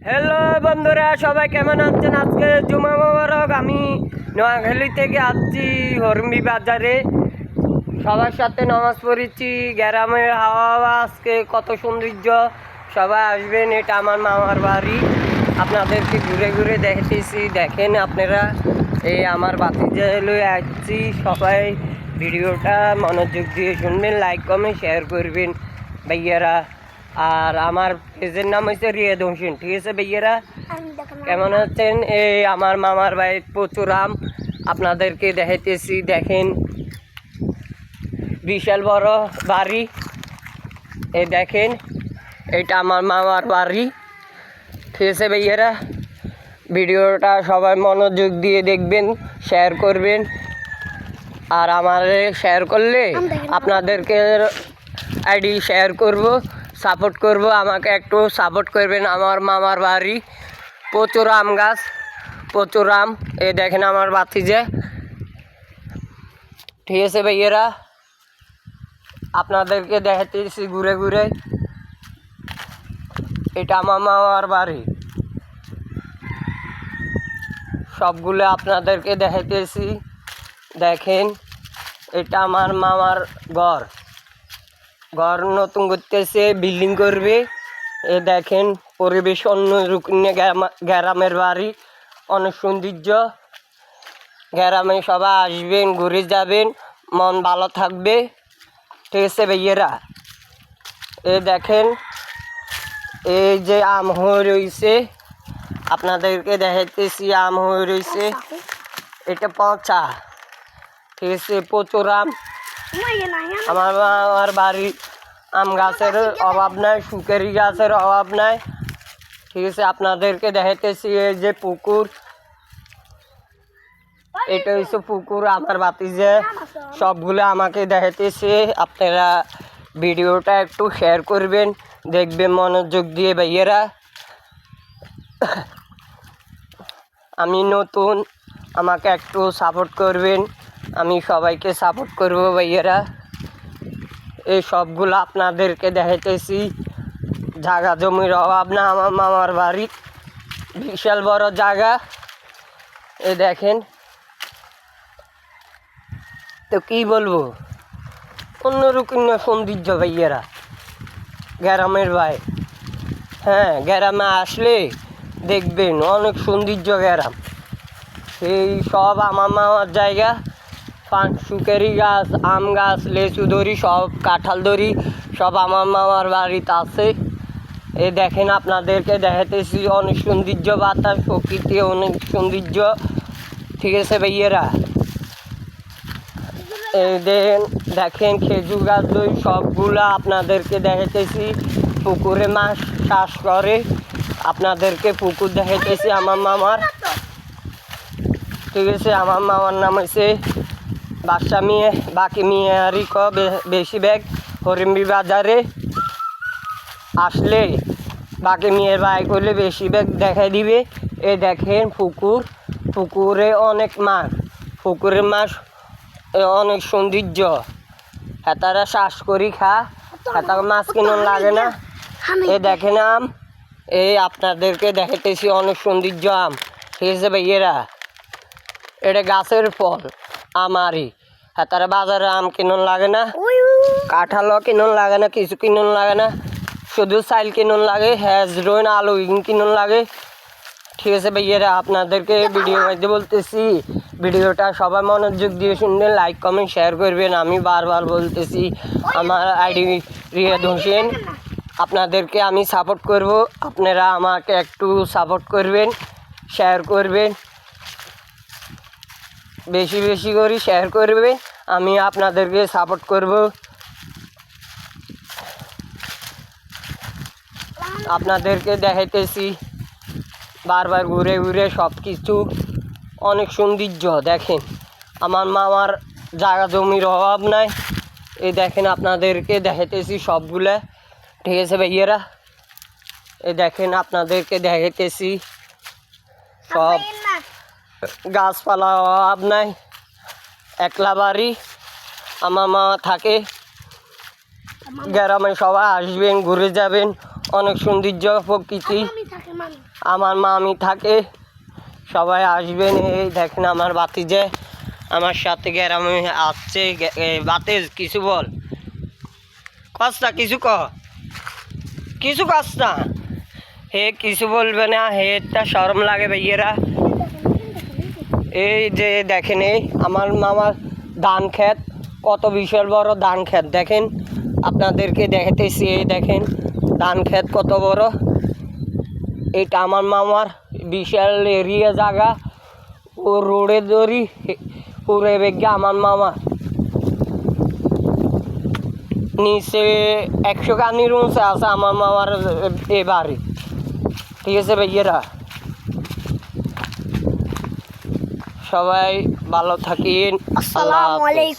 Hello বন্ধুরা, সবাই কেমন আছেন? আজকে জুমা মোবারক। আমি নোয়াখালী থেকে আসছি হরমি বাজারে। সবার সাথে নামাজ পড়েছি। গ্রামের হাওয়া আজকে কত সৌন্দর্য, সবাই আসবেন। এটা আমার মামার বাড়ি, আপনাদেরকে ঘুরে ঘুরে দেখতেছি। দেখেন আপনারা, এই আমার বাতিজা লয়ে আসছি। সবাই ভিডিওটা মনোযোগ দিয়ে শুনবেন, লাইক কমেন্ট শেয়ার করবেন ভাইয়ারা। আর আমার পেজের নাম হচ্ছে রিয়াদ হোসেন, ঠিক আছে ভাইয়ারা? কেমন আছেন? এই আমার মামার বাড়ি প্রচুর আম, আপনাদেরকে দেখাইতেছি। দেখেন বিশাল বড় বাড়ি। এই দেখেন, এটা আমার মামার বাড়ি, ঠিক আছে ভাইয়ারা? ভিডিওটা সবাই মনোযোগ দিয়ে দেখবেন, শেয়ার করবেন। আর আমার শেয়ার করলে আপনাদেরকে আইডি শেয়ার করব, সাপোর্ট করব। আমাকে একটু সাপোর্ট করবেন। আমার মামার বাড়ি প্রচুর আম গাছ, প্রচুর আম। এই দেখেন আমার বাতিজে, ঠিক আছে ভাইয়েরা? আপনাদেরকে দেখাতেছি ঘুরে ঘুরে। এটা আমার মামার বাড়ি, সবগুলো আপনাদেরকে দেখাতেছি। দেখেন, এটা আমার মামার ঘর। ঘর নতুন করতেছে, বিল্ডিং করবে। এ দেখেন পরিবেশ অন্যরকম। গ্রামের বাড়ি, অনেক সৌন্দর্য। গ্রামে সবাই আসবেন, ঘুরে যাবেন, মন ভালো থাকবে, ঠিক আছে ভাইয়েরা? এ দেখেন, এই যে আম হয়ে রয়েছে, আপনাদেরকে দেখাইতেছি। আম হয়ে রয়েছে, এটা পচা, ঠিক আছে? প্রচুর আম। আমার বাড়ি আম গাছের অভাব নাই, সুকেরি গাছের অভাব নাই, ঠিক আছে? আপনাদেরকে দেখাইতেছি এই যে পুকুর, এটা হচ্ছে পুকুর। আমার বাতিজে সবগুলো আমাকে দেখাইতেছে। আপনারা ভিডিওটা একটু শেয়ার করবেন, দেখবেন মনোযোগ দিয়ে ভাইয়েরা। আমি নতুন, আমাকে একটু সাপোর্ট করবেন। আমি সবাইকে সাপোর্ট করব ভাইয়েরা। এই সবগুলো আপনাদেরকে দেখাইতেছি। জায়গা জমির অভাব না আমার মামার বাড়ি, বিশাল বড় জায়গা। এ দেখেন, তো কি বলবো, অন্যরকম সৌন্দর্য ভাইয়েরা গ্রামের ভাই। হ্যাঁ, গ্রামে আসলে দেখবেন অনেক সৌন্দর্য গ্রাম। এই সব আমার মামার জায়গা। পান সুকেরি গাছ, আম গাছ, লেচু দড়ি, সব কাঁঠাল দড়ি, সব আমার মামার বাড়িতে আছে। এ দেখেন, আপনাদেরকে দেখাতেছি অনেক সৌন্দর্য, বাতাস, প্রকৃতি, অনেক সৌন্দর্য, ঠিক আছে ভাইয়েরা? এই দেখেন খেজুর গাছ, দই, সবগুলো আপনাদেরকে দেখাইতেছি। পুকুরে মাছ চাষ করে, আপনাদেরকে পুকুর দেখাইতেছি আমার মামার, ঠিক আছে? আমার মামার নাম হচ্ছে বাদশা মিয়া, বাকি মিয়ারি ক বেশি ব্যাগ। হরিম্বি বাজারে আসলে বাকি মেয়ের বাই করলে বেশি ব্যাগ দেখাই দিবে। এ দেখেন পুকুর, পুকুরে অনেক মাছ, পুকুরের মাছ অনেক সৌন্দর্য। হেতারা শ্বাস করি খা, হেতা মাছ কিনুন লাগে না। এ দেখেন আম, এই আপনাদেরকে দেখাইতেছি অনেক সৌন্দর্য আম, ঠিক আছে ভাইয়েরা? এটা গাছের ফল আমারই। হেতারা বাজারে আম কিনুন লাগে না, কাঁঠালও কিনুন লাগে না, কিছু কিনুন লাগে না, শুধু চাইল কিনুন লাগে, হেজরোন আলু কিনুন লাগে, ঠিক আছে ভাইয়েরা? আপনাদেরকে ভিডিও মধ্যে বলতেছি, ভিডিওটা সবাই মনোযোগ দিয়ে শুনবেন, লাইক কমেন্ট শেয়ার করবেন। আমি বারবার বলতেছি, আমার আইডি রিয়াদ হোসেন। আপনাদেরকে আমি সাপোর্ট করব, আপনারা আমাকে একটু সাপোর্ট করবেন, শেয়ার করবেন, বেশি বেশি করে শেয়ার করবেন। আমি আপনাদেরকে সাপোর্ট করব। আপনাদেরকে দেখাইতেছি বারবার ঘুরে ঘুরে সব কিছু, অনেক সৌন্দর্য। দেখেন, আমার মামার জায়গা জমির অভাব নাই। এই দেখেন, আপনাদেরকে দেখাইতেছি সবগুলা, ঠিক আছে ভাইয়েরা? এই দেখেন, আপনাদেরকে দেখাইতেছি সব গাছপালা অভাব নাই। একলা বাড়ি, আমার মামা থাকে। গ্রামে সবাই আসবেন, ঘুরে যাবেন, অনেক সৌন্দর্য প্রকৃতি। আমার মামি থাকে, সবাই আসবেন। এই দেখেন আমার বাতিজে আমার সাথে গ্রামে আসছে। বাতিজ কিছু বল, কস্তা কিছু কিছু কস্তা। হে কিছু বলবে না, হেটা শরম লাগে ভাইয়েরা। এই যে দেখেন, এই আমার মামার ধান ক্ষেত, কত বিশাল বড় ধান ক্ষেত দেখেন, আপনাদেরকে দেখাতেছি। এই দেখেন ধান ক্ষেত কত বড়। এটা আমার মামার বিশাল এরিয়া জায়গা। ও রোডে দড়ি পুরে বেগে আমার মামা নিচে 100 কানির উঁচে আছে আমার মামার এ বাড়ি। ঠিক আছে ভাইয়েরা, সবাই ভালো থাকেন। আসসালামু আলাইকুম।